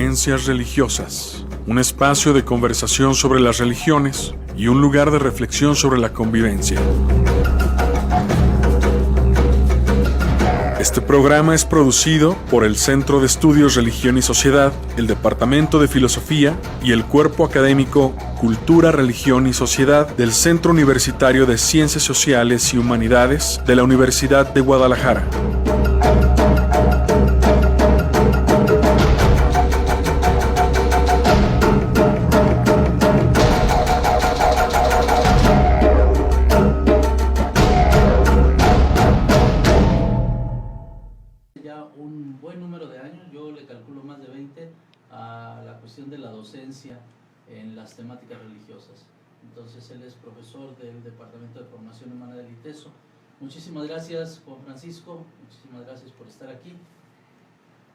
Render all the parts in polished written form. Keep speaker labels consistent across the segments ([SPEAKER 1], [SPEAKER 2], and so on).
[SPEAKER 1] Creencias religiosas, un espacio de conversación sobre las religiones y un lugar de reflexión sobre la convivencia. Este programa es producido por el Centro de Estudios Religión y Sociedad, el Departamento de Filosofía y el Cuerpo Académico Cultura, Religión y Sociedad del Centro Universitario de Ciencias Sociales y Humanidades de la Universidad de Guadalajara.
[SPEAKER 2] Un buen número de años, yo le calculo más de 20, a la cuestión de la docencia en las temáticas religiosas. Entonces él es profesor del Departamento de Formación Humana del ITESO. Muchísimas gracias, Juan Francisco, muchísimas gracias por estar aquí.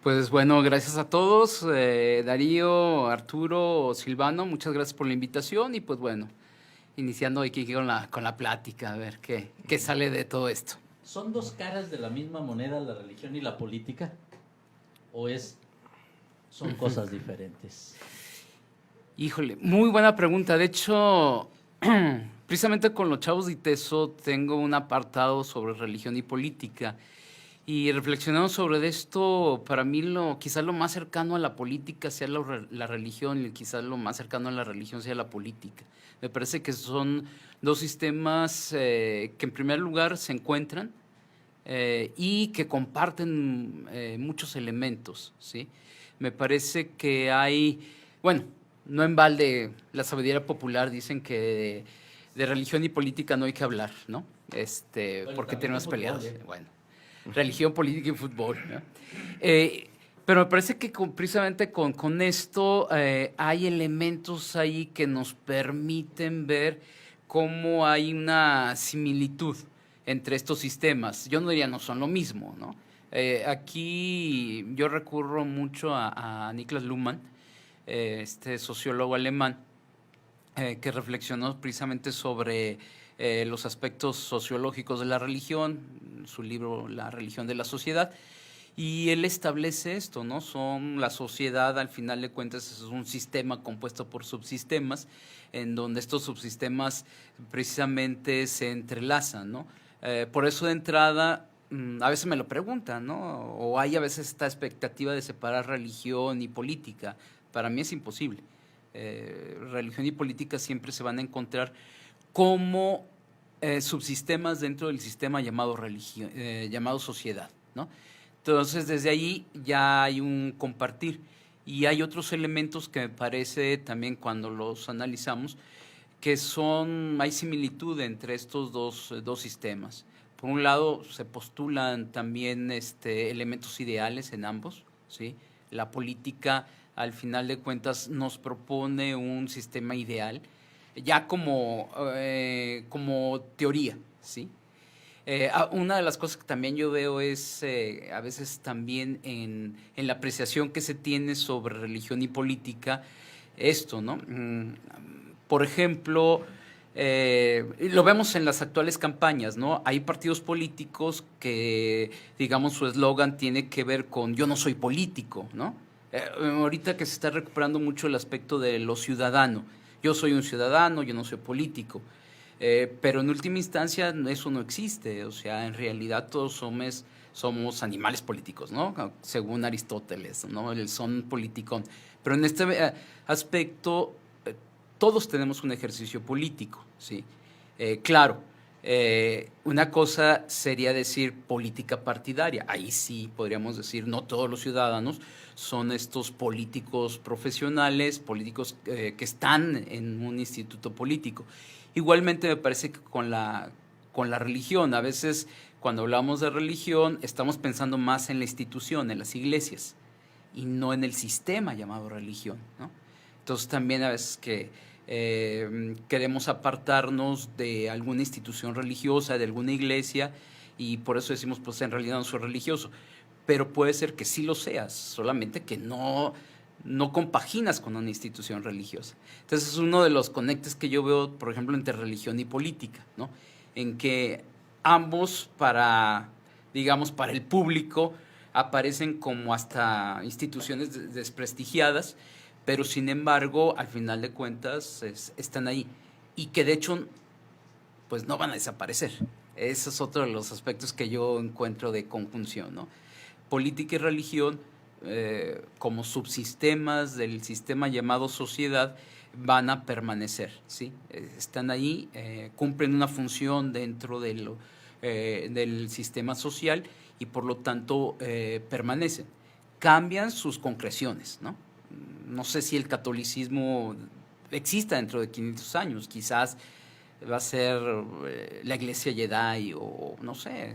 [SPEAKER 3] Pues bueno, gracias a todos, Darío, Arturo, Silvano, muchas gracias por la invitación y pues bueno, iniciando aquí con la plática, a ver qué sale de todo esto.
[SPEAKER 2] ¿Son dos caras de la misma moneda la religión y la política? ¿O son cosas diferentes?
[SPEAKER 3] Híjole, muy buena pregunta. De hecho, precisamente con los chavos de ITESO tengo un apartado sobre religión y política. Y reflexionando sobre esto, para mí quizás lo más cercano a la política sea la religión y quizás lo más cercano a la religión sea la política. Me parece que son dos sistemas que en primer lugar se encuentran y que comparten muchos elementos, ¿sí? Me parece que hay, bueno, no en balde la sabiduría popular dicen que de religión y política no hay que hablar, ¿no?
[SPEAKER 2] Bueno,
[SPEAKER 3] porque tenemos peleados.
[SPEAKER 2] Fútbol,
[SPEAKER 3] Bueno, religión, política y fútbol, ¿no? Pero me parece que precisamente con esto hay elementos ahí que nos permiten ver cómo hay una similitud entre estos sistemas. Yo no diría no son lo mismo, ¿no? Aquí yo recurro mucho a Niklas Luhmann, este sociólogo alemán, que reflexionó precisamente sobre los aspectos sociológicos de la religión, su libro La religión de la sociedad, y él establece esto, ¿no? La sociedad, al final de cuentas, es un sistema compuesto por subsistemas, en donde estos subsistemas precisamente se entrelazan, ¿no? Por eso de entrada, a veces me lo preguntan, ¿no? O hay a veces esta expectativa de separar religión y política. Para mí es imposible. Religión y política siempre se van a encontrar como subsistemas dentro del sistema llamado llamado sociedad, ¿no? Entonces, desde ahí ya hay un compartir y hay otros elementos que me parece también cuando los analizamos que hay similitud entre estos dos sistemas. Por un lado, se postulan también elementos ideales en ambos, ¿sí? La política, al final de cuentas, nos propone un sistema ideal, ya como teoría, ¿sí? Una de las cosas que también yo veo es a veces también en la apreciación que se tiene sobre religión y política, esto, ¿no? Por ejemplo, lo vemos en las actuales campañas, ¿no? Hay partidos políticos que, digamos, su eslogan tiene que ver con yo no soy político, ¿no? Ahorita que se está recuperando mucho el aspecto de lo ciudadano. Yo soy un ciudadano, yo no soy político. Pero en última instancia eso no existe, o sea, en realidad todos somos animales políticos, ¿no? Según Aristóteles, ¿no? El son politicón. Pero en este aspecto todos tenemos un ejercicio político, ¿sí? Claro, una cosa sería decir política partidaria. Ahí sí podríamos decir no todos los ciudadanos son estos políticos profesionales, políticos que están en un instituto político. Igualmente me parece que con la religión, a veces cuando hablamos de religión estamos pensando más en la institución, en las iglesias, y no en el sistema llamado religión, ¿no? Entonces también a veces que queremos apartarnos de alguna institución religiosa, de alguna iglesia, y por eso decimos, pues en realidad no soy religioso. Pero puede ser que sí lo seas, solamente que no compaginas con una institución religiosa. Entonces es uno de los conectes que yo veo, por ejemplo, entre religión y política, ¿no? En que ambos, digamos, para el público, aparecen como hasta instituciones desprestigiadas, pero sin embargo, al final de cuentas, están ahí. Y que de hecho, pues no van a desaparecer. Ese es otro de los aspectos que yo encuentro de conjunción, ¿no? Política y religión, como subsistemas del sistema llamado sociedad, van a permanecer, ¿sí? Están ahí, cumplen una función dentro del sistema social y por lo tanto permanecen. Cambian sus concreciones, ¿no? No sé si el catolicismo exista dentro de 500 años, quizás va a ser la iglesia Jedi o no sé,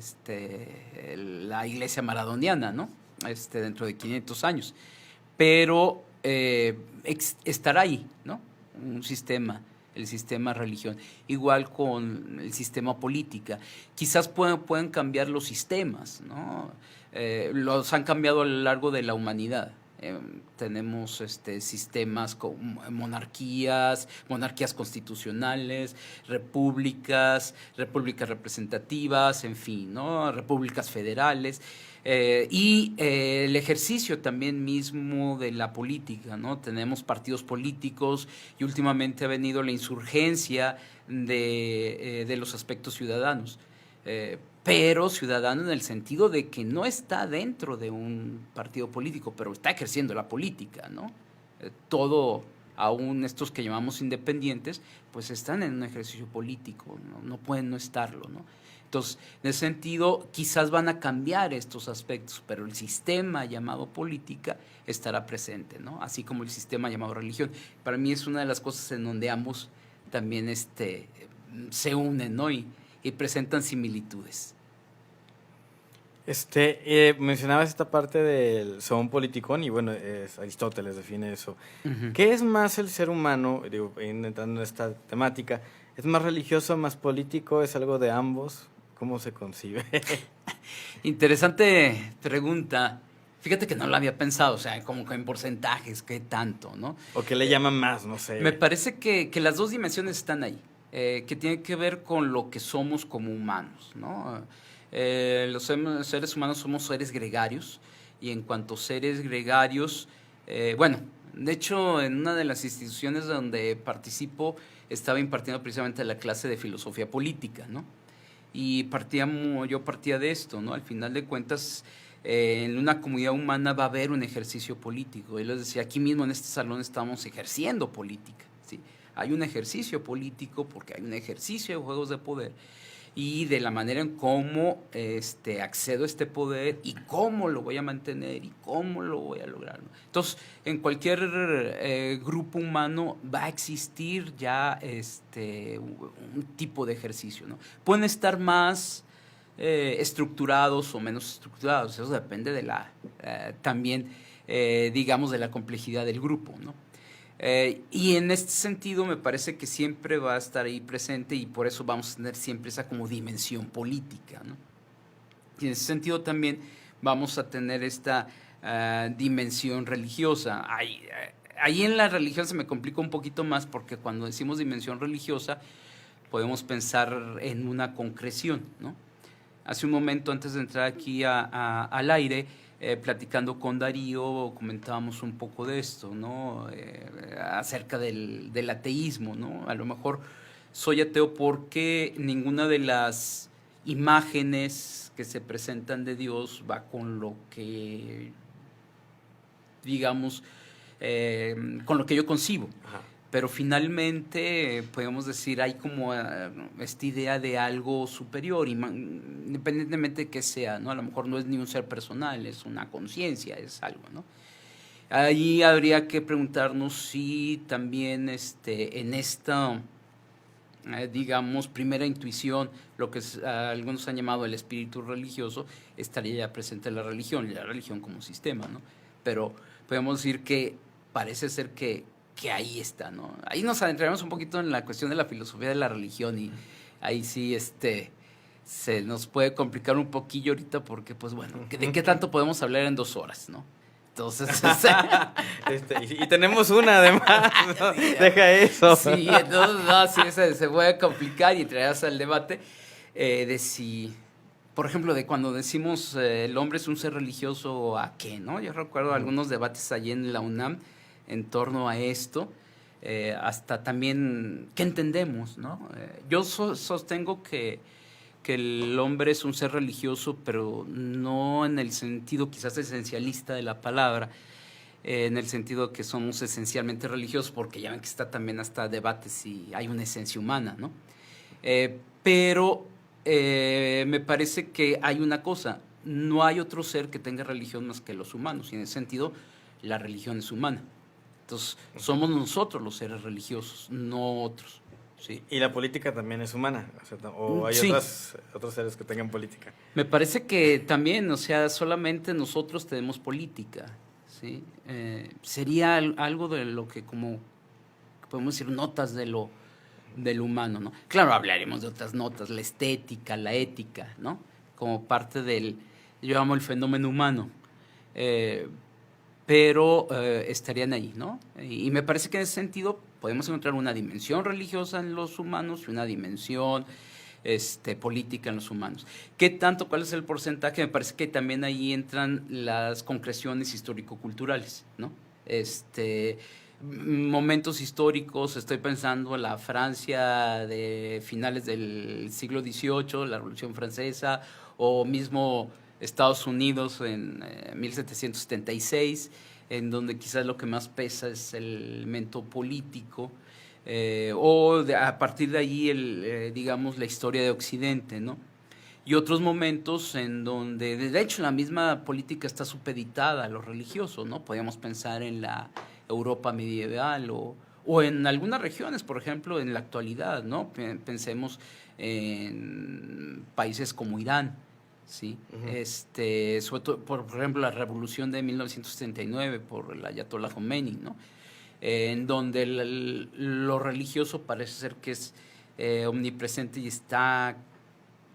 [SPEAKER 3] la iglesia maradoniana, ¿no? Dentro de 500 años. Pero estará ahí, ¿no? Un sistema, el sistema religión. Igual con el sistema política. Quizás pueden cambiar los sistemas, ¿no? Los han cambiado a lo largo de la humanidad. Tenemos sistemas con monarquías constitucionales, repúblicas representativas, en fin, ¿no? Repúblicas federales, y el ejercicio también mismo de la política, ¿no? Tenemos partidos políticos y últimamente ha venido la insurgencia de los aspectos ciudadanos. Pero ciudadano en el sentido de que no está dentro de un partido político, pero está ejerciendo la política, ¿no? Todo, aún estos que llamamos independientes, pues están en un ejercicio político, no pueden no estarlo, ¿no? Entonces, en ese sentido, quizás van a cambiar estos aspectos, pero el sistema llamado política estará presente, ¿no? Así como el sistema llamado religión. Para mí es una de las cosas en donde ambos también se unen, ¿no? Y presentan similitudes.
[SPEAKER 4] Mencionabas esta parte del zoon politicón y bueno, Aristóteles define eso.
[SPEAKER 3] Uh-huh.
[SPEAKER 4] ¿Qué es más el ser humano, entrando en esta temática? ¿Es más religioso, más político? ¿Es algo de ambos? ¿Cómo se concibe?
[SPEAKER 3] Interesante pregunta. Fíjate que no lo había pensado, o sea, como que en porcentajes, qué tanto, ¿no?
[SPEAKER 4] ¿O qué le llaman más? No sé.
[SPEAKER 3] Me parece que las dos dimensiones están ahí, que tiene que ver con lo que somos como humanos, ¿no? Los seres humanos somos seres gregarios y en cuanto a seres gregarios, bueno, de hecho en una de las instituciones donde participo estaba impartiendo precisamente la clase de filosofía política, ¿no? Y yo partía de esto, ¿no? Al final de cuentas, en una comunidad humana va a haber un ejercicio político. Y les decía, aquí mismo en este salón estamos ejerciendo política, ¿sí? Hay un ejercicio político porque hay un ejercicio de juegos de poder. Y de la manera en cómo accedo a este poder y cómo lo voy a mantener y cómo lo voy a lograr, ¿no? Entonces, en cualquier grupo humano va a existir ya un tipo de ejercicio, ¿no? Pueden estar más estructurados o menos estructurados, eso depende de también, digamos, de la complejidad del grupo, ¿no? Y en este sentido me parece que siempre va a estar ahí presente y por eso vamos a tener siempre esa como dimensión política, ¿no? Y en ese sentido también vamos a tener esta dimensión religiosa. Ahí en la religión se me complica un poquito más porque cuando decimos dimensión religiosa podemos pensar en una concreción, ¿no? Hace un momento antes de entrar aquí al aire, platicando con Darío, comentábamos un poco de esto, ¿no? Acerca del ateísmo, ¿no? A lo mejor soy ateo porque ninguna de las imágenes que se presentan de Dios va con lo que, digamos, con lo que yo concibo. Ajá. Pero finalmente, podemos decir, hay como esta idea de algo superior, independientemente de qué sea, ¿no? A lo mejor no es ni un ser personal, es una conciencia, es algo, ¿no? Ahí habría que preguntarnos si también en esta, digamos, primera intuición, lo que algunos han llamado el espíritu religioso, estaría ya presente la religión como sistema, ¿no? Pero podemos decir que parece ser que ahí está, ¿no? Ahí nos adentraremos un poquito en la cuestión de la filosofía de la religión y ahí sí se nos puede complicar un poquillo ahorita porque, pues bueno, ¿de qué tanto podemos hablar en 2 horas, no? Entonces,
[SPEAKER 4] y tenemos una además, ¿no? Deja eso.
[SPEAKER 3] Sí, entonces, no, sí, se puede complicar y traerás al debate de si por ejemplo, de cuando decimos el hombre es un ser religioso, ¿a qué? ¿No? Yo recuerdo algunos debates allí en la UNAM en torno a esto, hasta también qué entendemos, ¿no? Yo sostengo que el hombre es un ser religioso, pero no en el sentido quizás esencialista de la palabra, en el sentido de que somos esencialmente religiosos, porque ya ven que está también hasta debate si hay una esencia humana, ¿no? Pero me parece que hay una cosa, no hay otro ser que tenga religión más que los humanos, y en ese sentido la religión es humana. Entonces, somos nosotros los seres religiosos, no otros. Sí.
[SPEAKER 4] Y la política también es humana, o hay
[SPEAKER 3] Sí.
[SPEAKER 4] otros seres que tengan política.
[SPEAKER 3] Me parece que también, o sea, solamente nosotros tenemos política, ¿sí? Sería algo de lo que como podemos decir notas de lo humano, ¿no? Claro, hablaremos de otras notas, la estética, la ética, ¿no? Como parte yo llamo el fenómeno humano, pero estarían ahí, ¿no? Y me parece que en ese sentido podemos encontrar una dimensión religiosa en los humanos y una dimensión política en los humanos. ¿Qué tanto? ¿Cuál es el porcentaje? Me parece que también ahí entran las concreciones histórico-culturales, ¿no? Momentos históricos, estoy pensando en la Francia de finales del siglo XVIII, la Revolución Francesa, o mismo Estados Unidos en 1776, en donde quizás lo que más pesa es el elemento político, a partir de ahí, digamos, la historia de Occidente, ¿no? Y otros momentos en donde, de hecho, la misma política está supeditada a lo religioso, ¿no? Podríamos pensar en la Europa medieval o en algunas regiones, por ejemplo, en la actualidad, ¿no? Pensemos en países como Irán, ¿sí? Sobre todo, por ejemplo, la revolución de 1979 por el Ayatollah Khomeini, ¿no? En donde lo religioso parece ser que es omnipresente y está,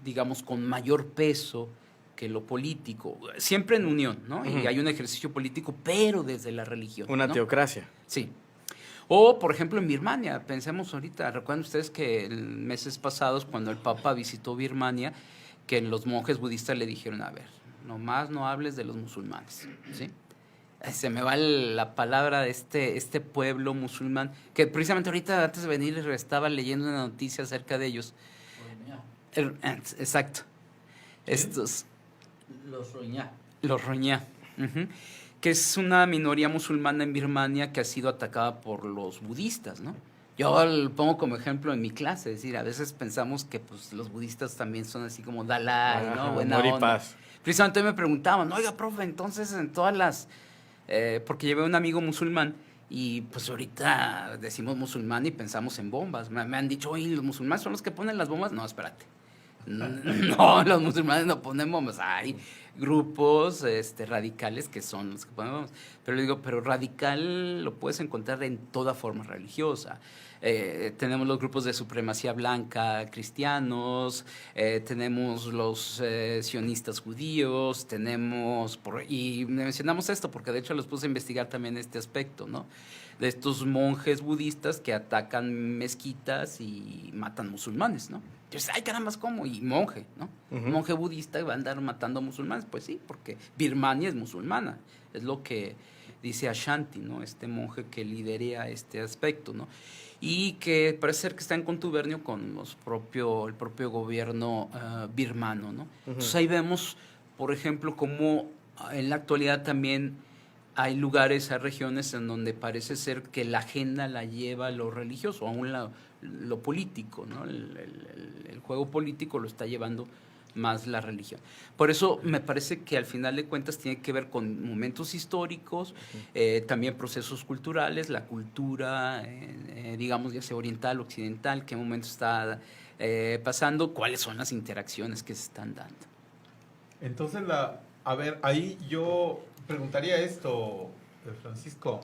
[SPEAKER 3] digamos, con mayor peso que lo político, siempre en unión, ¿no? Y hay un ejercicio político, pero desde la religión.
[SPEAKER 4] Una
[SPEAKER 3] ¿no?
[SPEAKER 4] teocracia.
[SPEAKER 3] Sí. O, por ejemplo, en Birmania, pensemos ahorita, recuerdan ustedes que en meses pasados, cuando el Papa visitó Birmania, que los monjes budistas le dijeron, a ver, nomás no hables de los musulmanes, ¿sí? Se me va la palabra de este pueblo musulmán, que precisamente ahorita, antes de venir, estaba leyendo una noticia acerca de ellos. Exacto. ¿Sí?
[SPEAKER 2] Los Rohingya.
[SPEAKER 3] Los Rohingya. Que es una minoría musulmana en Birmania que ha sido atacada por los budistas, ¿no? Yo lo pongo como ejemplo en mi clase, es decir, a veces pensamos que pues, los budistas también son así como Dalai, ¿no? Buena
[SPEAKER 4] amor y
[SPEAKER 3] onda.
[SPEAKER 4] paz.
[SPEAKER 3] Precisamente me preguntaban, oiga, profe, entonces en todas las... porque llevé un amigo musulmán y pues ahorita decimos musulmán y pensamos en bombas. Me han dicho, oye, ¿los musulmanes son los que ponen las bombas? No, espérate. No, los musulmanes no ponen bombas. Hay grupos radicales que son los que ponen bombas. Pero le digo, pero radical lo puedes encontrar en toda forma religiosa. Tenemos los grupos de supremacía blanca cristianos, tenemos los sionistas judíos, y mencionamos esto porque de hecho los puse a investigar también este aspecto, ¿no? De estos monjes budistas que atacan mezquitas y matan musulmanes, ¿no? Entonces, ay, caramba, ¿cómo? Y monje, ¿no? Un monje budista va a andar matando musulmanes. Pues sí, porque Birmania es musulmana. Es lo que dice Ashanti, ¿no? Este monje que lidera este aspecto, ¿no? Y que parece ser que está en contubernio con el propio gobierno birmano, ¿no? Entonces ahí vemos, por ejemplo, cómo en la actualidad también hay lugares, hay regiones en donde parece ser que la agenda la lleva lo religioso, aún lo político, ¿no? El juego político lo está llevando más la religión. Por eso me parece que al final de cuentas tiene que ver con momentos históricos, también procesos culturales, la cultura, digamos, ya sea oriental, occidental, qué momento está pasando, cuáles son las interacciones que se están dando.
[SPEAKER 5] Entonces, a ver, ahí yo preguntaría esto, Francisco.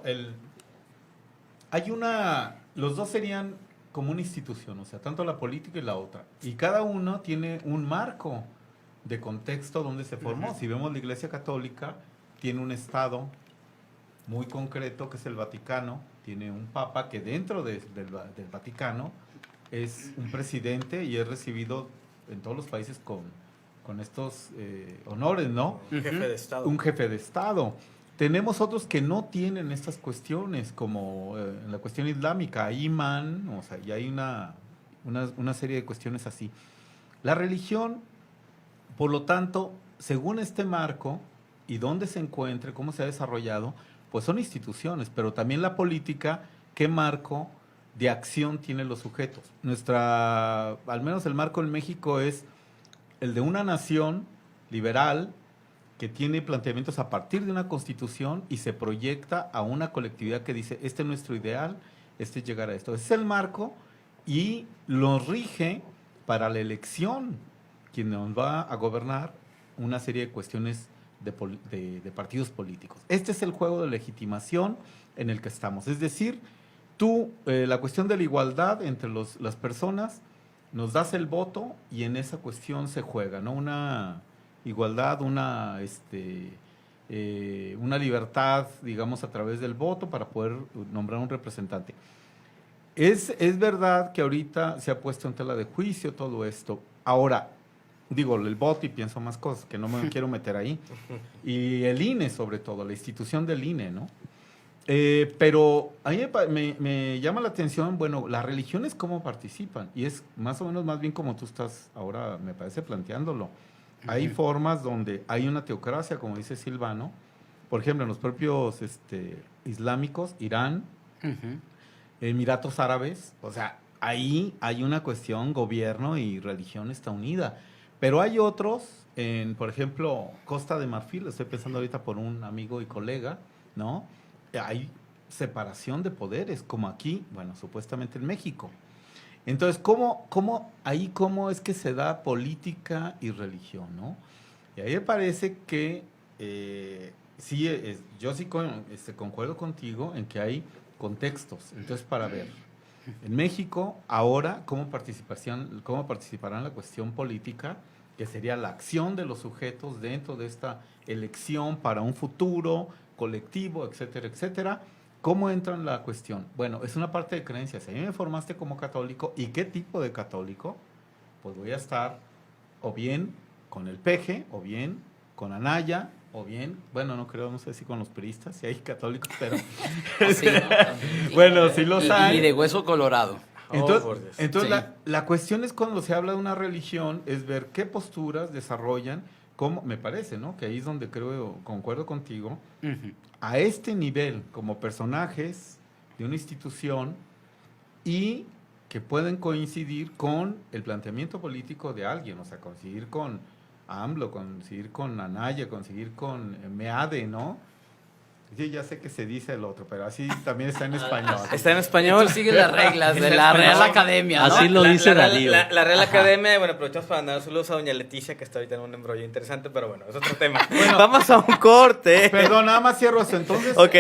[SPEAKER 5] Los dos serían como una institución, o sea, tanto la política y la otra. Y cada uno tiene un marco de contexto donde se formó. Si vemos la Iglesia Católica, tiene un Estado muy concreto que es el Vaticano, tiene un Papa que dentro del Vaticano es un presidente y es recibido en todos los países con estos honores, ¿no?
[SPEAKER 4] Un jefe de Estado.
[SPEAKER 5] Un jefe de Estado. Tenemos otros que no tienen estas cuestiones, como en la cuestión islámica, hay imán, o sea, y hay una serie de cuestiones así. La religión, por lo tanto, según este marco y dónde se encuentre, cómo se ha desarrollado, pues son instituciones, pero también la política, qué marco de acción tienen los sujetos. Al menos el marco en México es el de una nación liberal que tiene planteamientos a partir de una constitución y se proyecta a una colectividad que dice, este es nuestro ideal, este es llegar a esto. Ese es el marco y lo rige para la elección, quien nos va a gobernar una serie de cuestiones de partidos políticos. Este es el juego de legitimación en el que estamos. Es decir, la cuestión de la igualdad entre las personas, nos das el voto y en esa cuestión se juega, ¿no? Una igualdad, una libertad, digamos, a través del voto para poder nombrar un representante. Es verdad que ahorita se ha puesto en tela de juicio todo esto. Ahora, digo, el voto y pienso más cosas, que no me quiero meter ahí. Y el INE, sobre todo, la institución del INE, ¿no? Pero a mí me llama la atención, bueno, las religiones cómo participan. Y es más o menos más bien como tú estás ahora, me parece, planteándolo. Hay formas donde hay una teocracia, como dice Silvano, por ejemplo, en los propios islámicos, Irán, Emiratos Árabes, o sea, ahí hay una cuestión, gobierno y religión está unida. Pero hay otros, por ejemplo, Costa de Marfil, estoy pensando ahorita por un amigo y colega, ¿no? Hay separación de poderes, como aquí, bueno, supuestamente en México. Entonces, ¿cómo es que se da política y religión, ¿no? Y ahí me parece que yo sí concuerdo contigo en que hay contextos. Entonces, para ver, en México, ahora, ¿cómo participarán en la cuestión política? Que sería la acción de los sujetos dentro de esta elección para un futuro colectivo, etcétera, etcétera. ¿Cómo entra en la cuestión? Bueno, es una parte de creencias. Si a mí me formaste como católico, ¿y qué tipo de católico? Pues voy a estar o bien con el peje, o bien con Anaya, o bien, bueno, no sé si con los priistas, si hay católicos, pero...
[SPEAKER 3] Sí, ¿no?
[SPEAKER 5] Bueno, sí los hay.
[SPEAKER 3] Y de hueso colorado.
[SPEAKER 5] Entonces
[SPEAKER 3] Sí.
[SPEAKER 5] la cuestión es cuando se habla de una religión, es ver qué posturas desarrollan, cómo, me parece, ¿no? Que ahí es donde concuerdo contigo, a este nivel, como personajes de una institución y que pueden coincidir con el planteamiento político de alguien, o sea, coincidir con AMLO, coincidir con Anaya, coincidir con MEADE, ¿no? Sí, ya sé que se dice el otro, pero así también está en español.
[SPEAKER 4] Está en español.
[SPEAKER 3] Tú sigues las reglas de la Real Academia, ¿no?
[SPEAKER 2] Así lo dice Darío.
[SPEAKER 4] La Real Academia, bueno, aprovechamos para mandar saludos a doña Leticia, que está ahorita en un embrollo interesante, pero bueno, es otro tema. Vamos a un corte.
[SPEAKER 5] Perdón, nada más cierro esto. Entonces,
[SPEAKER 4] Ok.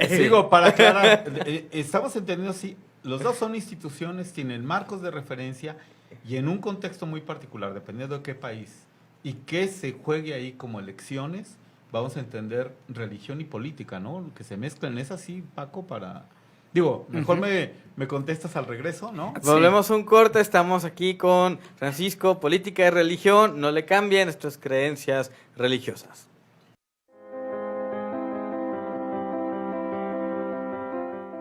[SPEAKER 5] sigo para aclarar. Estamos entendiendo así, los dos son instituciones, tienen marcos de referencia y en un contexto muy particular, dependiendo de qué país y qué se juegue ahí como elecciones, vamos a entender religión y política, ¿no? Que se mezclan. Es así, Paco, mejor me contestas al regreso, ¿no?
[SPEAKER 4] Volvemos a un corte, estamos aquí con Francisco, política y religión, no le cambien nuestras creencias religiosas.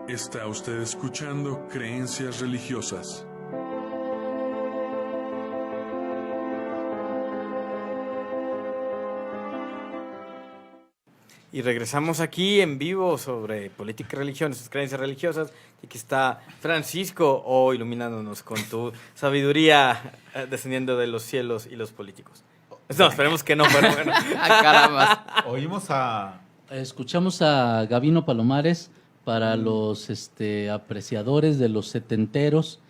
[SPEAKER 1] Está usted escuchando Creencias Religiosas.
[SPEAKER 4] Y regresamos aquí en vivo sobre política y religión, sus creencias religiosas. Y aquí está Francisco, iluminándonos con tu sabiduría, descendiendo de los cielos y los políticos. No, esperemos que no, pero bueno.
[SPEAKER 3] Caramba.
[SPEAKER 2] Escuchamos a Gabino Palomares para los apreciadores de los setenteros.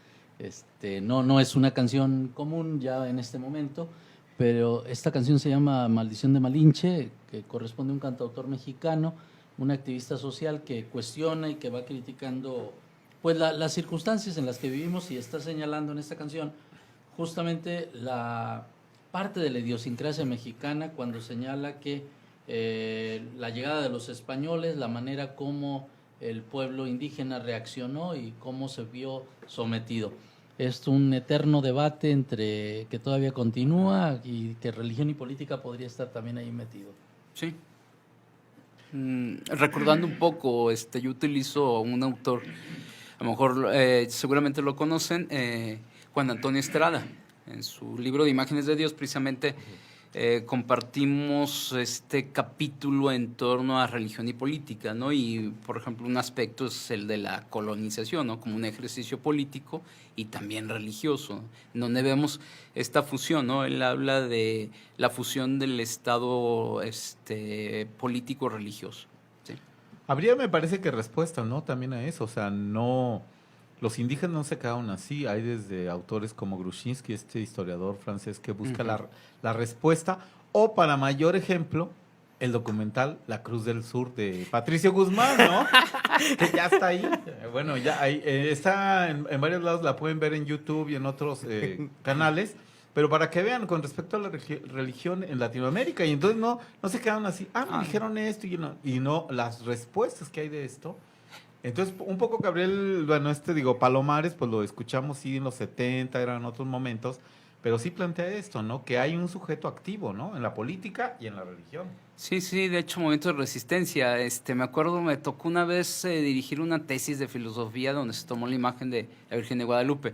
[SPEAKER 2] No es una canción común ya en este momento, pero esta canción se llama Maldición de Malinche, que corresponde a un cantautor mexicano, un activista social que cuestiona y que va criticando pues las circunstancias en las que vivimos, y está señalando en esta canción justamente la parte de la idiosincrasia mexicana cuando señala que la llegada de los españoles, la manera como el pueblo indígena reaccionó y cómo se vio sometido. es un eterno debate entre que todavía continúa y que religión y política podría estar también ahí metido.
[SPEAKER 3] Sí. Recordando un poco, yo utilizo un autor, a lo mejor seguramente lo conocen, Juan Antonio Estrada. En su libro de Imágenes de Dios, precisamente compartimos este capítulo en torno a religión y política, ¿no? Y, por ejemplo, un aspecto es el de la colonización, ¿no? Como un ejercicio político y también religioso, donde vemos esta fusión, ¿no? Él habla de la fusión del Estado político-religioso. ¿Sí?
[SPEAKER 5] Habría, me parece que respuesta, ¿no? También a eso, o sea, no, los indígenas no se quedaron así, hay desde autores como Grushinsky, este historiador francés que busca la respuesta, o para mayor ejemplo, el documental La Cruz del Sur de Patricio Guzmán, ¿no? Que ya está ahí, bueno, ya ahí, está en varios lados, la pueden ver en YouTube y en otros canales, pero para que vean con respecto a la religión en Latinoamérica, y entonces no se quedaron así, me dijeron esto, y no, las respuestas que hay de esto. Entonces, un poco Gabriel, bueno, Palomares, pues lo escuchamos sí en los 70, eran otros momentos, pero sí plantea esto, ¿no? Que hay un sujeto activo, ¿no? En la política y en la religión.
[SPEAKER 3] Sí, de hecho, momentos de resistencia. Me acuerdo, me tocó una vez dirigir una tesis de filosofía donde se tomó la imagen de la Virgen de Guadalupe.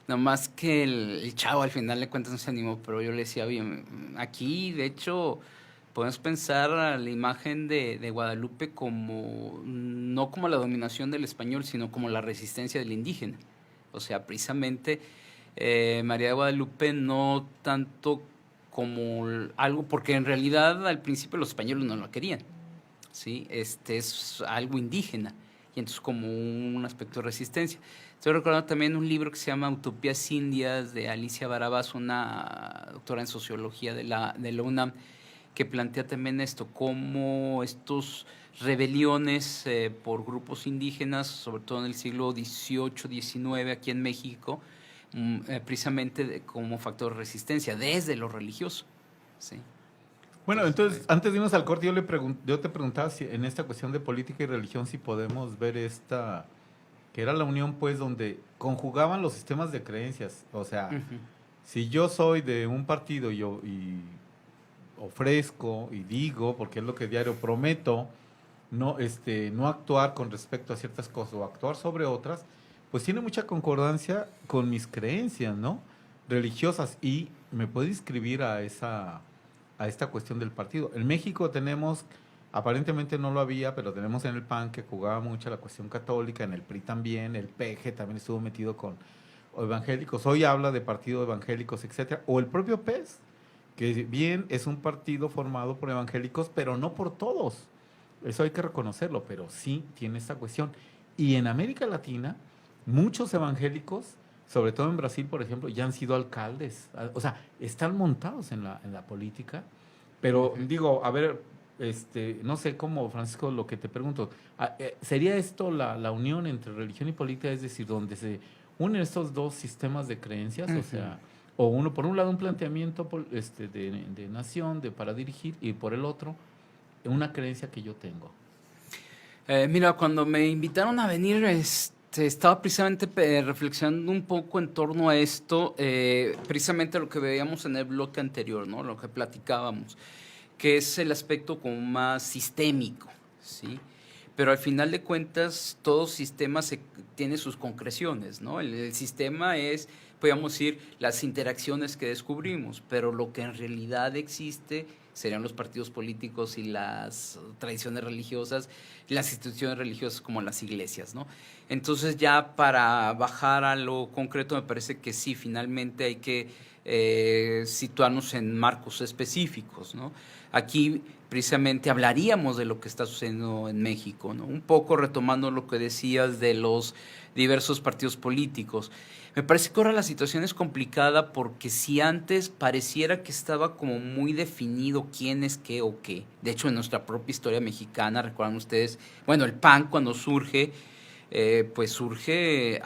[SPEAKER 3] Nada más que el chavo al final de cuentas no se animó, pero yo le decía, bien, aquí, de hecho, podemos pensar a la imagen de Guadalupe como, no como la dominación del español, sino como la resistencia del indígena. O sea, precisamente María de Guadalupe no tanto como algo, porque en realidad al principio los españoles no lo querían, ¿sí? Es algo indígena, y entonces como un aspecto de resistencia. Estoy recordando también un libro que se llama Utopías Indias, de Alicia Barabás, una doctora en sociología de la UNAM, que plantea también esto, cómo estos rebeliones por grupos indígenas, sobre todo en el siglo XVIII, XIX, aquí en México, precisamente como factor de resistencia, desde lo religioso. ¿Sí?
[SPEAKER 5] Bueno, entonces, antes de irnos al corte, yo te preguntaba si en esta cuestión de política y religión, si podemos ver esta, que era la unión, pues, donde conjugaban los sistemas de creencias. O sea, si yo soy de un partido y ofrezco y digo, porque es lo que diario prometo, no actuar con respecto a ciertas cosas o actuar sobre otras, pues tiene mucha concordancia con mis creencias, ¿no? Religiosas, y me puedo inscribir a esta cuestión del partido. En México tenemos, aparentemente no lo había, pero tenemos en el PAN que jugaba mucho la cuestión católica, en el PRI también, el PG también estuvo metido con evangélicos, hoy habla de partido evangélicos, etcétera, o el propio PES, que bien es un partido formado por evangélicos, pero no por todos. Eso hay que reconocerlo, pero sí tiene esta cuestión. Y en América Latina, muchos evangélicos, sobre todo en Brasil, por ejemplo, ya han sido alcaldes. O sea, están montados en la política. Pero digo, a ver, no sé cómo, Francisco, lo que te pregunto, ¿sería esto la unión entre religión y política? Es decir, donde se unen estos dos sistemas de creencias, o sea, o uno, por un lado, un planteamiento de nación, para dirigir, y por el otro, una creencia que yo tengo.
[SPEAKER 3] Mira, cuando me invitaron a venir, estaba precisamente reflexionando un poco en torno a esto, precisamente lo que veíamos en el bloque anterior, ¿no? Lo que platicábamos, que es el aspecto como más sistémico, ¿sí? Pero al final de cuentas, todo sistema tiene sus concreciones, ¿no? El sistema es, podríamos decir, las interacciones que descubrimos, pero lo que en realidad existe serían los partidos políticos y las tradiciones religiosas, las instituciones religiosas como las iglesias, ¿no? Entonces, ya para bajar a lo concreto, me parece que sí, finalmente hay que situarnos en marcos específicos, ¿no? Aquí precisamente hablaríamos de lo que está sucediendo en México, ¿no? Un poco retomando lo que decías de los diversos partidos políticos. Me parece que ahora la situación es complicada porque si antes pareciera que estaba como muy definido quién es qué o qué, de hecho en nuestra propia historia mexicana, recuerdan ustedes, bueno, el PAN cuando surge, pues surge,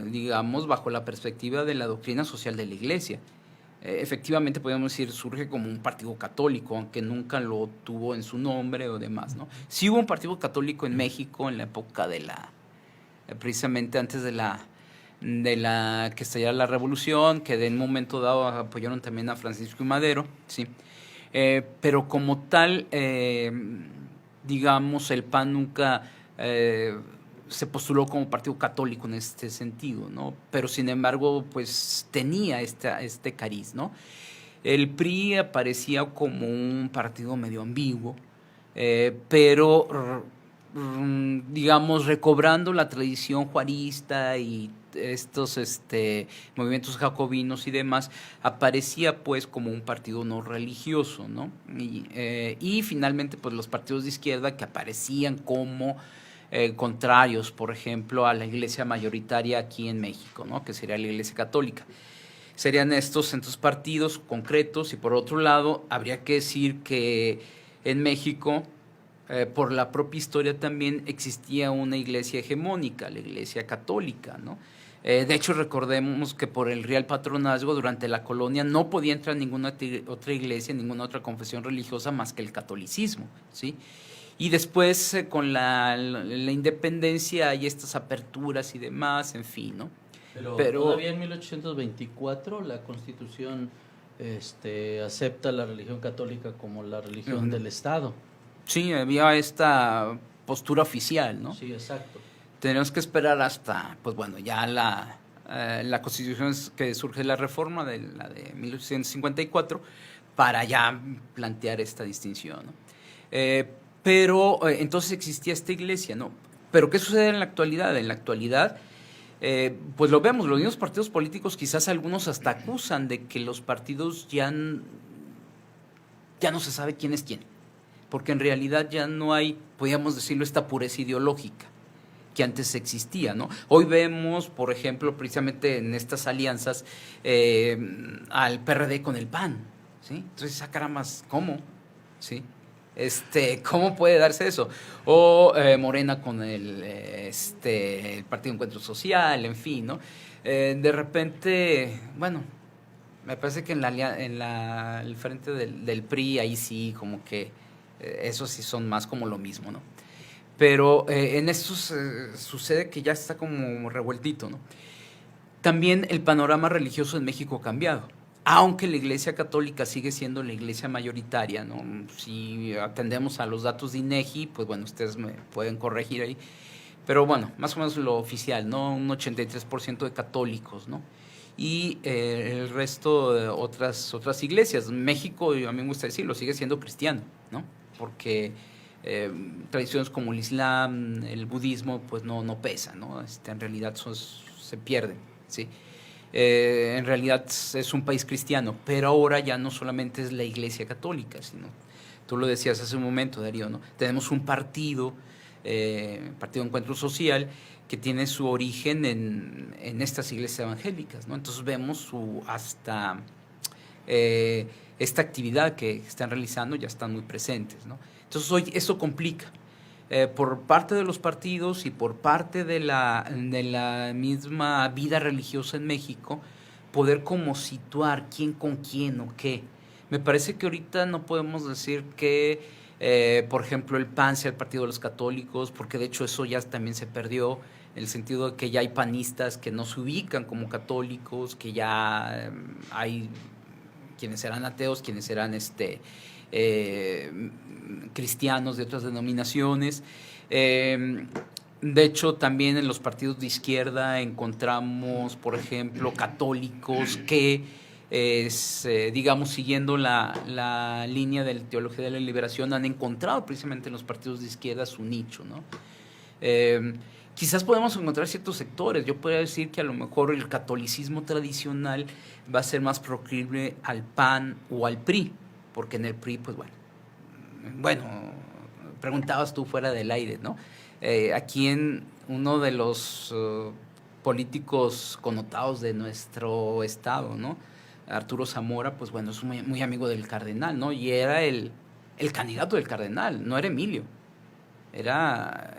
[SPEAKER 3] digamos, bajo la perspectiva de la doctrina social de la Iglesia. Efectivamente, podemos decir, surge como un partido católico, aunque nunca lo tuvo en su nombre o demás, ¿no? Sí hubo un partido católico en México en la época de precisamente antes de la de la que estallara la revolución, que en un momento dado apoyaron también a Francisco y Madero, ¿sí? Pero como tal, digamos, el PAN nunca se postuló como partido católico en este sentido, ¿no? Pero sin embargo, pues tenía este cariz, ¿no? El PRI aparecía como un partido medio ambiguo, pero digamos, recobrando la tradición juarista y estos movimientos jacobinos y demás, aparecía pues como un partido no religioso, ¿no? Y finalmente pues los partidos de izquierda que aparecían como contrarios, por ejemplo, a la iglesia mayoritaria aquí en México, ¿no? Que sería la Iglesia Católica. Serían estos partidos concretos, y por otro lado, habría que decir que en México, por la propia historia también existía una iglesia hegemónica, la Iglesia Católica, ¿no? De hecho, recordemos que por el Real Patronazgo durante la colonia no podía entrar ninguna otra iglesia, ninguna otra confesión religiosa más que el catolicismo, ¿sí? Y después, con la independencia, hay estas aperturas y demás, en fin, ¿no?
[SPEAKER 2] Pero todavía en 1824 la Constitución acepta la religión católica como la religión del Estado.
[SPEAKER 3] Sí, había esta postura oficial, ¿no?
[SPEAKER 2] Sí, exacto.
[SPEAKER 3] Tenemos que esperar hasta, pues bueno, ya la Constitución que surge la reforma de la de 1854 para ya plantear esta distinción, ¿no? Pero entonces existía esta iglesia, ¿no? Pero ¿qué sucede en la actualidad? En la actualidad, pues lo vemos, los mismos partidos políticos, quizás algunos hasta acusan de que los partidos ya no se sabe quién es quién, porque en realidad ya no hay, podríamos decirlo, esta pureza ideológica que antes existía, ¿no? Hoy vemos, por ejemplo, precisamente en estas alianzas, al PRD con el PAN, ¿sí? Entonces, caramba, ¿cómo? ¿Sí? ¿Cómo puede darse eso? O Morena con el Partido Encuentro Social, en fin, ¿no? De repente, bueno, me parece que en el frente del PRI, ahí sí, como que esos sí son más como lo mismo, ¿no? Pero en estos sucede que ya está como revueltito, ¿no? También el panorama religioso en México ha cambiado, aunque la Iglesia Católica sigue siendo la iglesia mayoritaria, ¿no? Si atendemos a los datos de INEGI, pues bueno, ustedes me pueden corregir ahí, pero bueno, más o menos lo oficial, ¿no? Un 83% de católicos, ¿no? Y el resto de otras iglesias. México, a mí me gusta decirlo, sigue siendo cristiano, ¿no? Porque tradiciones como el Islam, el budismo, pues no pesan, ¿no? En realidad se pierden, ¿sí? En realidad es un país cristiano, pero ahora ya no solamente es la Iglesia Católica, sino, tú lo decías hace un momento, Darío, ¿no? Tenemos un partido Encuentro Social, que tiene su origen en estas iglesias evangélicas, ¿no? Entonces vemos esta actividad que están realizando, ya están muy presentes, ¿no? Entonces hoy eso complica. Por parte de los partidos y por parte de la misma vida religiosa en México, poder como situar quién con quién o qué. Me parece que ahorita no podemos decir que, por ejemplo, el PAN sea el partido de los católicos, porque de hecho eso ya también se perdió, en el sentido de que ya hay panistas que no se ubican como católicos, que ya hay quienes serán ateos, quienes serán cristianos de otras denominaciones. De hecho, también en los partidos de izquierda encontramos, por ejemplo, católicos que, digamos, siguiendo la línea de la teología de la liberación, han encontrado precisamente en los partidos de izquierda su nicho, ¿no? Quizás podemos encontrar ciertos sectores. Yo podría decir que a lo mejor el catolicismo tradicional va a ser más proclive al PAN o al PRI, porque en el PRI, pues bueno, preguntabas tú fuera del aire, ¿no? Aquí en uno de los políticos connotados de nuestro estado, ¿no? Arturo Zamora, pues bueno, es muy, muy amigo del cardenal, ¿no? Y era el candidato del cardenal, no era Emilio, era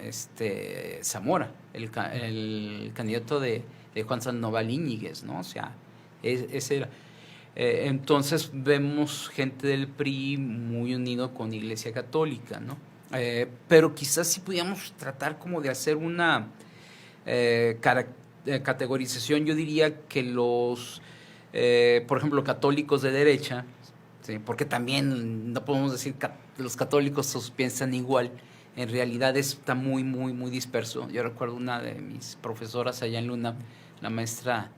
[SPEAKER 3] Zamora, el candidato de Juan Sandoval Íñiguez, ¿no? O sea, ese era. Entonces vemos gente del PRI muy unido con Iglesia Católica, ¿no? Pero quizás sí pudiéramos tratar como de hacer una categorización, yo diría que los, por ejemplo, católicos de derecha, ¿sí? Porque también no podemos decir que los católicos todos piensan igual. En realidad está muy, muy, muy disperso. Yo recuerdo una de mis profesoras allá en Luna, la maestra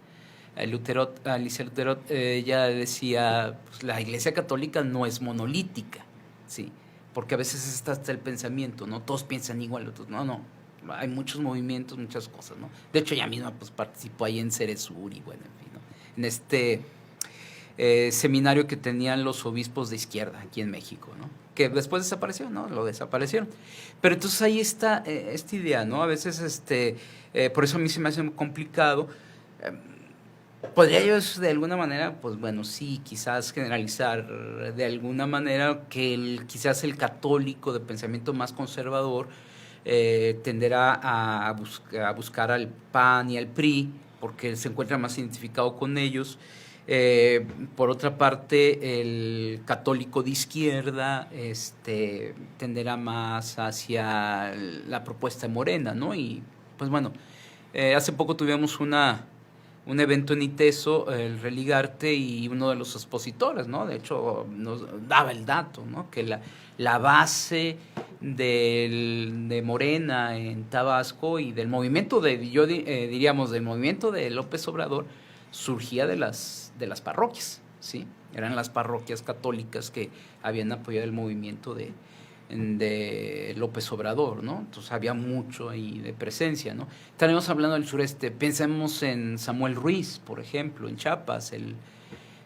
[SPEAKER 3] Alicia Luterot, ella decía, pues, la Iglesia Católica no es monolítica, ¿sí? Porque a veces está hasta el pensamiento, ¿no? Todos piensan igual, otros no. Hay muchos movimientos, muchas cosas, ¿no? De hecho, ella misma pues participó ahí en Ceresur y bueno, en fin, ¿no? En este seminario que tenían los obispos de izquierda aquí en México, ¿no? Que después desapareció, ¿no? Lo desaparecieron. Pero entonces ahí está esta idea, ¿no? A veces, por eso a mí se me hace muy complicado. ¿Podría yo de alguna manera, pues bueno, sí, quizás generalizar de alguna manera que quizás el católico de pensamiento más conservador tenderá a buscar al PAN y al PRI porque se encuentra más identificado con ellos? Por otra parte, el católico de izquierda tenderá más hacia la propuesta de Morena, ¿no? Y pues bueno, hace poco tuvimos un evento en ITESO, el Religarte, y uno de los expositores, ¿no? De hecho, nos daba el dato, ¿no? Que la base de Morena en Tabasco y del movimiento diríamos, del movimiento de López Obrador surgía de las parroquias, ¿sí? Eran las parroquias católicas que habían apoyado el movimiento de López Obrador, ¿no? Entonces había mucho ahí de presencia, ¿no? Estaremos hablando del sureste, pensemos en Samuel Ruiz, por ejemplo, en Chiapas,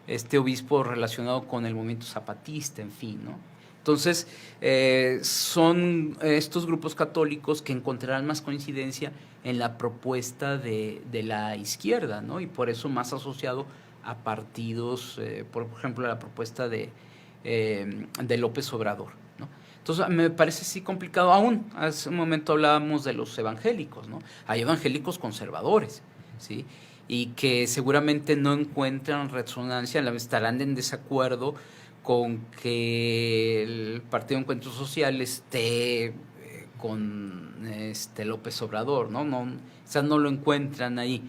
[SPEAKER 3] este obispo relacionado con el movimiento zapatista, en fin, ¿no? Entonces, son estos grupos católicos que encontrarán más coincidencia en la propuesta de la izquierda, ¿no? Y por eso más asociado a partidos, por ejemplo, la propuesta de López Obrador, ¿no? Entonces, me parece sí complicado aún. Hace un momento hablábamos de los evangélicos, ¿no? Hay evangélicos conservadores, ¿sí? Y que seguramente no encuentran resonancia, estarán en desacuerdo con que el Partido Encuentro Social esté con López Obrador, ¿no? O sea, no lo encuentran ahí,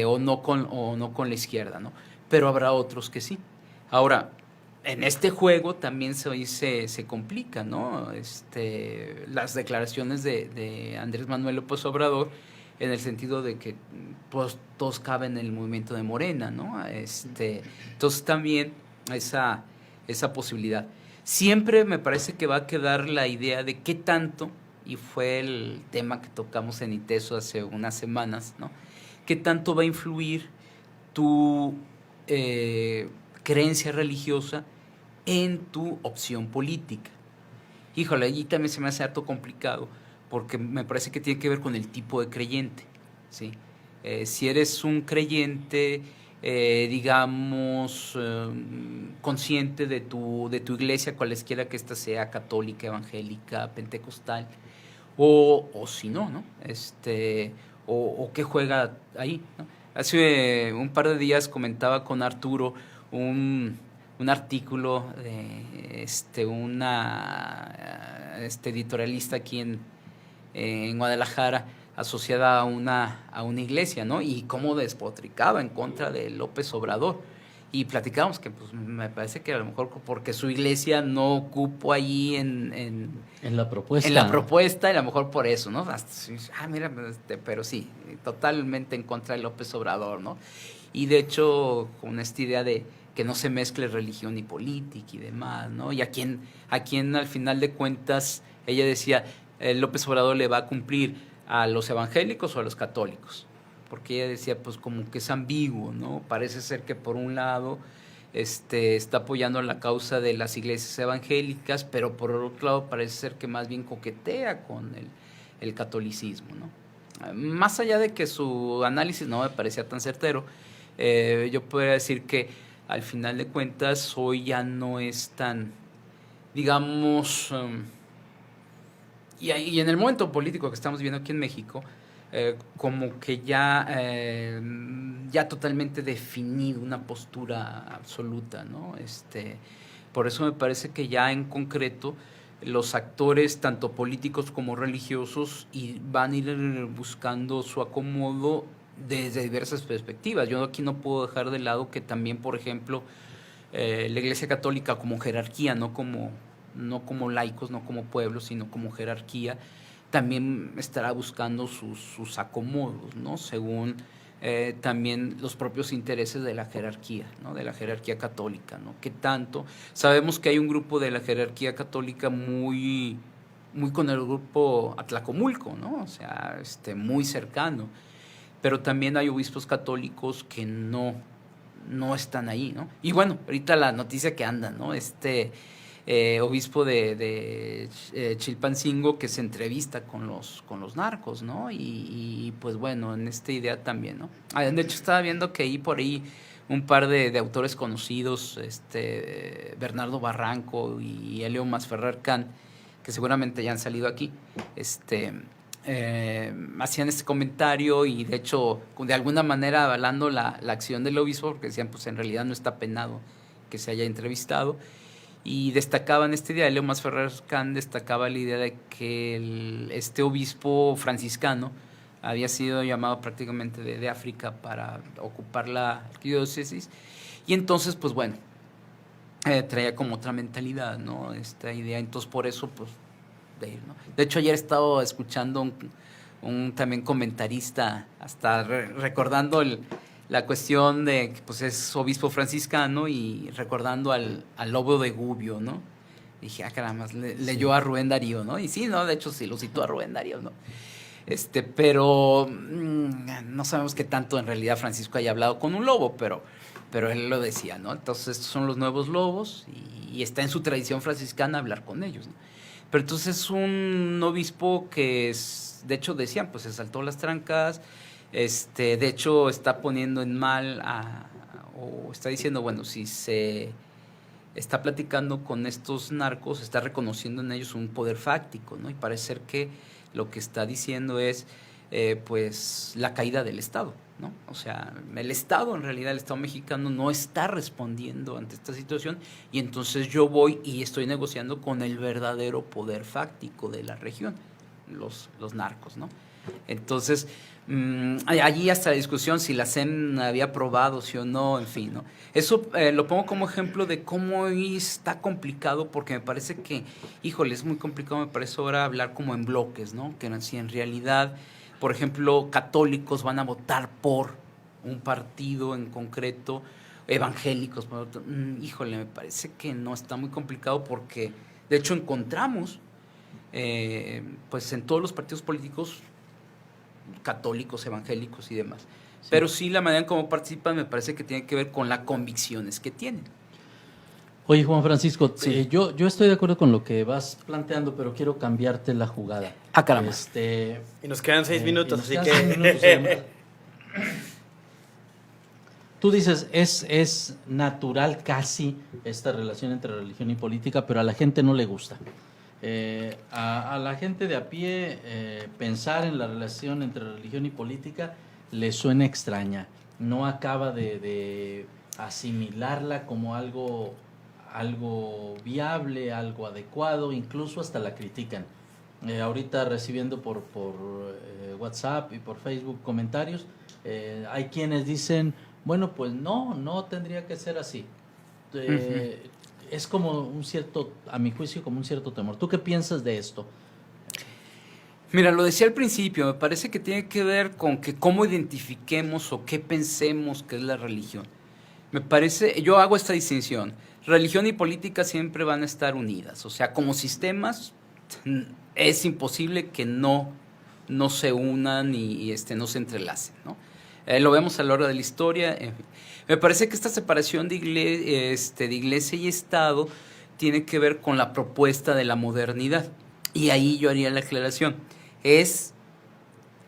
[SPEAKER 3] o no con la izquierda, ¿no? Pero habrá otros que sí. Ahora, en este juego también se complica, ¿no? Las declaraciones de Andrés Manuel López Obrador, en el sentido de que pues, todos caben en el movimiento de Morena, ¿no? Entonces también esa posibilidad. Siempre me parece que va a quedar la idea de qué tanto, y fue el tema que tocamos en ITESO hace unas semanas, ¿no? ¿Qué tanto va a influir tu creencia religiosa en tu opción política? Híjole, allí también se me hace harto complicado, porque me parece que tiene que ver con el tipo de creyente, ¿sí? Si eres un creyente, digamos, consciente de tu iglesia, cualesquiera que ésta sea, católica, evangélica, pentecostal, o si no, ¿no? O qué juega ahí, ¿no? Hace un par de días comentaba con Arturo un artículo de una editorialista aquí en Guadalajara, asociada a una iglesia, ¿no? Y cómo despotricaba en contra de López Obrador. Y platicábamos que pues me parece que a lo mejor porque su iglesia no cupo ahí en
[SPEAKER 2] la propuesta.
[SPEAKER 3] En la propuesta, y a lo mejor por eso, ¿no? Mira, pero sí, totalmente en contra de López Obrador, ¿no? Y de hecho, con esta idea de que no se mezcle religión y política y demás, ¿no? Y a quien al final de cuentas, ella decía, López Obrador le va a cumplir a los evangélicos o a los católicos, porque ella decía, pues como que es ambiguo, ¿no? Parece ser que por un lado está apoyando la causa de las iglesias evangélicas, pero por otro lado parece ser que más bien coquetea con el catolicismo, ¿no? Más allá de que su análisis no me parecía tan certero, yo podría decir que al final de cuentas hoy ya no es tan, digamos, y en el momento político que estamos viendo aquí en México, como que ya totalmente definido una postura absoluta, ¿no? Por eso me parece que ya en concreto los actores, tanto políticos como religiosos, y van a ir buscando su acomodo desde diversas perspectivas. Yo aquí no puedo dejar de lado que también, por ejemplo, la Iglesia Católica como jerarquía, no como laicos, no como pueblo, sino como jerarquía, también estará buscando sus acomodos, ¿no? Según también los propios intereses de la jerarquía, ¿no? De la jerarquía católica, ¿no? Que tanto sabemos que hay un grupo de la jerarquía católica muy con el grupo Atlacomulco, ¿no? O sea, muy cercano, pero también hay obispos católicos que no están ahí, ¿no? Y bueno, ahorita la noticia que anda, ¿no? Obispo de Chilpancingo, que se entrevista con los narcos, ¿no? Y pues bueno, en esta idea también, ¿no? De hecho, estaba viendo que por ahí un par de autores conocidos, Bernardo Barranco y Elio Masferrer Can, que seguramente ya han salido aquí, hacían este comentario, y de hecho, de alguna manera avalando la acción del obispo, porque decían, pues en realidad no está penado que se haya entrevistado. Y destacaban esta idea, Leo Masferrer Can destacaba la idea de que este obispo franciscano había sido llamado prácticamente de África para ocupar la arquidiócesis, y entonces, pues bueno, traía como otra mentalidad, ¿no? Esta idea, entonces por eso, pues, de ir, ¿no? De hecho, ayer he estado escuchando un también comentarista, hasta recordando la cuestión de que pues es obispo franciscano, y recordando al lobo de Gubbio, ¿no? Dije, caramba, leyó a Rubén Darío, ¿no? Y sí, ¿no? De hecho, sí, lo citó a Rubén Darío, ¿no? Pero no sabemos qué tanto en realidad Francisco haya hablado con un lobo, pero él lo decía, ¿no? Entonces, estos son los nuevos lobos, y está en su tradición franciscana hablar con ellos, ¿no? Pero entonces es un obispo que, de hecho, decían, pues se saltó las trancas. De hecho, está poniendo en mal o está diciendo, bueno, si se está platicando con estos narcos, está reconociendo en ellos un poder fáctico, ¿no? Y parece ser que lo que está diciendo es, pues, la caída del Estado, ¿no? O sea, el Estado, en realidad, el Estado mexicano no está respondiendo ante esta situación, y entonces yo voy y estoy negociando con el verdadero poder fáctico de la región, los narcos, ¿no? Entonces, allí hasta la discusión si la CEN había aprobado, sí o no, en fin, ¿no? Eso lo pongo como ejemplo de cómo está complicado, porque me parece que, híjole, es muy complicado, me parece ahora hablar como en bloques, ¿no? Que si en realidad, por ejemplo, católicos van a votar por un partido en concreto, evangélicos, por otro, híjole, me parece que no, está muy complicado, porque de hecho encontramos, pues en todos los partidos políticos, católicos, evangélicos y demás. Sí. Pero sí, la manera en cómo participan me parece que tiene que ver con las convicciones que tienen.
[SPEAKER 2] Oye, Juan Francisco,
[SPEAKER 3] sí.
[SPEAKER 2] Yo estoy de acuerdo con lo que vas planteando, pero quiero cambiarte la jugada.
[SPEAKER 3] Caramba.
[SPEAKER 4] Y nos quedan 6 minutos, así que...
[SPEAKER 2] 6 minutos, tú dices, es natural casi esta relación entre religión y política, pero a la gente no le gusta. A la gente de a pie pensar en la relación entre religión y política le suena extraña, no acaba de asimilarla como algo viable, algo adecuado, incluso hasta la critican. Ahorita recibiendo por WhatsApp y por Facebook comentarios, hay quienes dicen, bueno, pues no tendría que ser así. Es como un cierto, a mi juicio, como un cierto temor. ¿Tú qué piensas de esto?
[SPEAKER 3] Mira, lo decía al principio, me parece que tiene que ver con que cómo identifiquemos o qué pensemos que es la religión. Me parece, yo hago esta distinción, religión y política siempre van a estar unidas, o sea, como sistemas es imposible que no se unan y no se entrelacen, ¿no? Lo vemos a lo largo de la historia, en fin. Me parece que esta separación de iglesia y Estado tiene que ver con la propuesta de la modernidad. Y ahí yo haría la aclaración. Es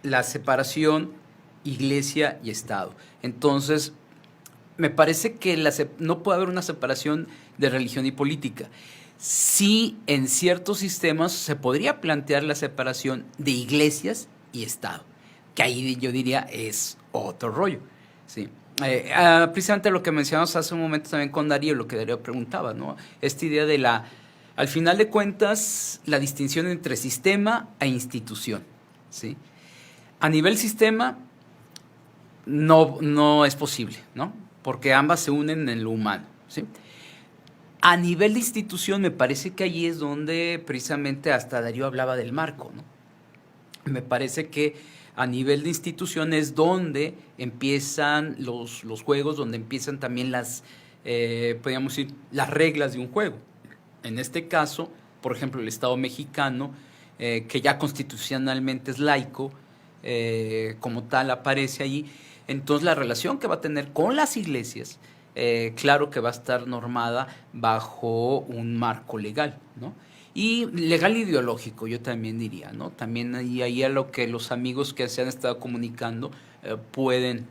[SPEAKER 3] la separación iglesia y Estado. Entonces, me parece que no puede haber una separación de religión y política. Sí, en ciertos sistemas se podría plantear la separación de iglesias y Estado, que ahí yo diría es otro rollo, ¿sí? Precisamente lo que mencionamos hace un momento también con Darío, lo que Darío preguntaba, ¿no? Esta idea de Al final de cuentas, la distinción entre sistema e institución, ¿sí? A nivel sistema, no es posible, ¿no? Porque ambas se unen en lo humano, ¿sí? A nivel de institución, me parece que allí es donde precisamente hasta Darío hablaba del marco, ¿no? Me parece que a nivel de institución es donde empiezan los juegos, donde empiezan también podríamos decir, las reglas de un juego. En este caso, por ejemplo, el Estado mexicano, que ya constitucionalmente es laico, como tal aparece allí, entonces la relación que va a tener con las iglesias, claro que va a estar normada bajo un marco legal, ¿no? Y legal ideológico, yo también diría, ¿no? También ahí a lo que los amigos que se han estado comunicando podrían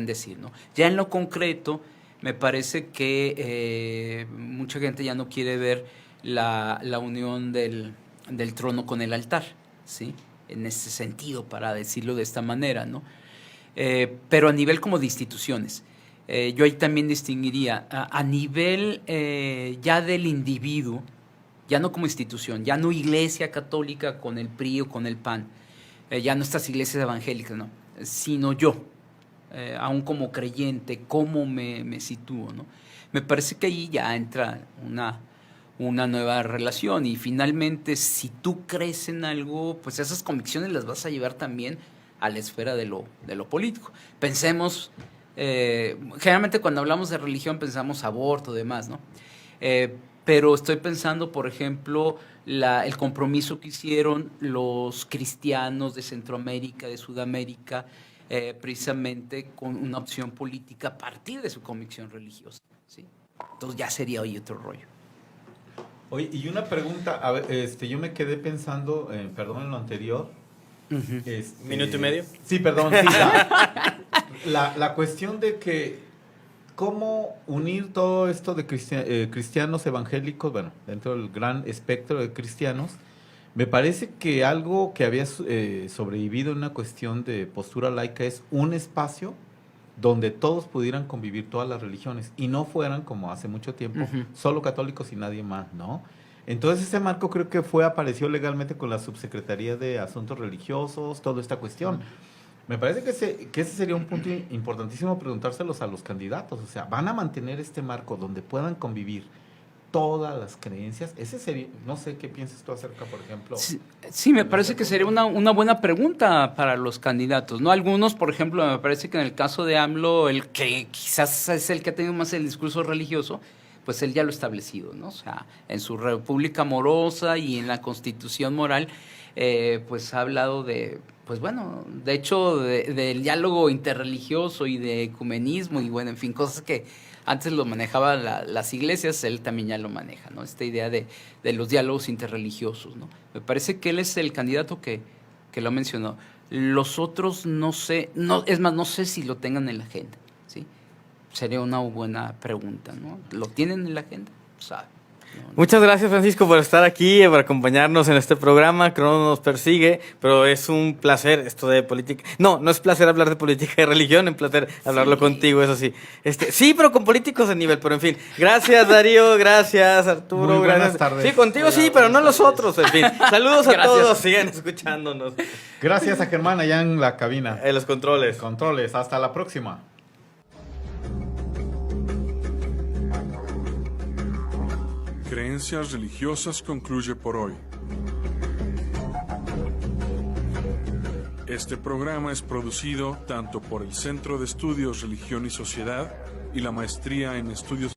[SPEAKER 3] decir, ¿no? Ya en lo concreto, me parece que mucha gente ya no quiere ver la unión del trono con el altar, ¿sí? En ese sentido, para decirlo de esta manera, ¿no? Pero a nivel como de instituciones, yo ahí también distinguiría a nivel ya del individuo, ya no como institución, ya no iglesia católica con el PRI o con el PAN, ya no estas iglesias evangélicas, no, sino yo, aún como creyente, cómo me sitúo, ¿no? Me parece que ahí ya entra una nueva relación y finalmente si tú crees en algo, pues esas convicciones las vas a llevar también a la esfera de lo político. Pensemos, generalmente cuando hablamos de religión pensamos aborto y demás, ¿no? Pero estoy pensando, por ejemplo, el compromiso que hicieron los cristianos de Centroamérica, de Sudamérica, precisamente con una opción política a partir de su convicción religiosa, ¿sí? Entonces ya sería hoy otro rollo.
[SPEAKER 5] Oye, y una pregunta, a ver, yo me quedé pensando, perdón, en lo anterior.
[SPEAKER 3] Uh-huh.
[SPEAKER 4] ¿Minuto y medio?
[SPEAKER 5] Sí, perdón. Sí, la cuestión de que cómo unir todo esto de cristianos evangélicos, bueno, dentro del gran espectro de cristianos, me parece que algo que había sobrevivido en una cuestión de postura laica es un espacio donde todos pudieran convivir todas las religiones y no fueran, como hace mucho tiempo,
[SPEAKER 3] Uh-huh.
[SPEAKER 5] solo católicos y nadie más, ¿no? Entonces ese marco creo que apareció legalmente con la Subsecretaría de Asuntos Religiosos, toda esta cuestión.
[SPEAKER 3] Uh-huh.
[SPEAKER 5] Me parece que ese sería un punto importantísimo preguntárselos a los candidatos. O sea, ¿van a mantener este marco donde puedan convivir todas las creencias? Ese sería, no sé qué piensas tú acerca, por ejemplo.
[SPEAKER 3] Sí, me parece que sería una buena pregunta para los candidatos, ¿no? Algunos, por ejemplo, me parece que en el caso de AMLO, el que quizás es el que ha tenido más el discurso religioso, pues él ya lo ha establecido, ¿no? O sea, en su República Amorosa y en la Constitución Moral, pues ha hablado pues bueno, de hecho, del diálogo interreligioso y de ecumenismo y bueno, en fin, cosas que antes lo manejaban las iglesias, él también ya lo maneja, ¿no? Esta idea de los diálogos interreligiosos, ¿no? Me parece que él es el candidato que lo ha mencionado. Los otros no sé, es más, no sé si lo tengan en la agenda, ¿sí? Sería una buena pregunta, ¿no? ¿Lo tienen en la agenda? ¿Sabe?
[SPEAKER 4] Muchas gracias, Francisco, por estar aquí, por acompañarnos en este programa. Crono nos persigue, pero es un placer esto de política. No es placer hablar de política y religión, es placer hablarlo contigo, eso sí. Sí, pero con políticos de nivel, pero en fin. Gracias, Darío, gracias, Arturo.
[SPEAKER 5] Muy buenas
[SPEAKER 4] gracias.
[SPEAKER 5] tardes.
[SPEAKER 4] Sí, contigo
[SPEAKER 5] Hola,
[SPEAKER 4] sí, pero no los otros, en fin. Saludos a
[SPEAKER 3] Gracias.
[SPEAKER 4] todos, sigan escuchándonos.
[SPEAKER 5] Gracias a Germán allá en la cabina.
[SPEAKER 4] En los controles.
[SPEAKER 5] Controles, hasta la próxima.
[SPEAKER 1] Creencias religiosas concluye por hoy. Este programa es producido tanto por el Centro de Estudios Religión y Sociedad y la Maestría en Estudios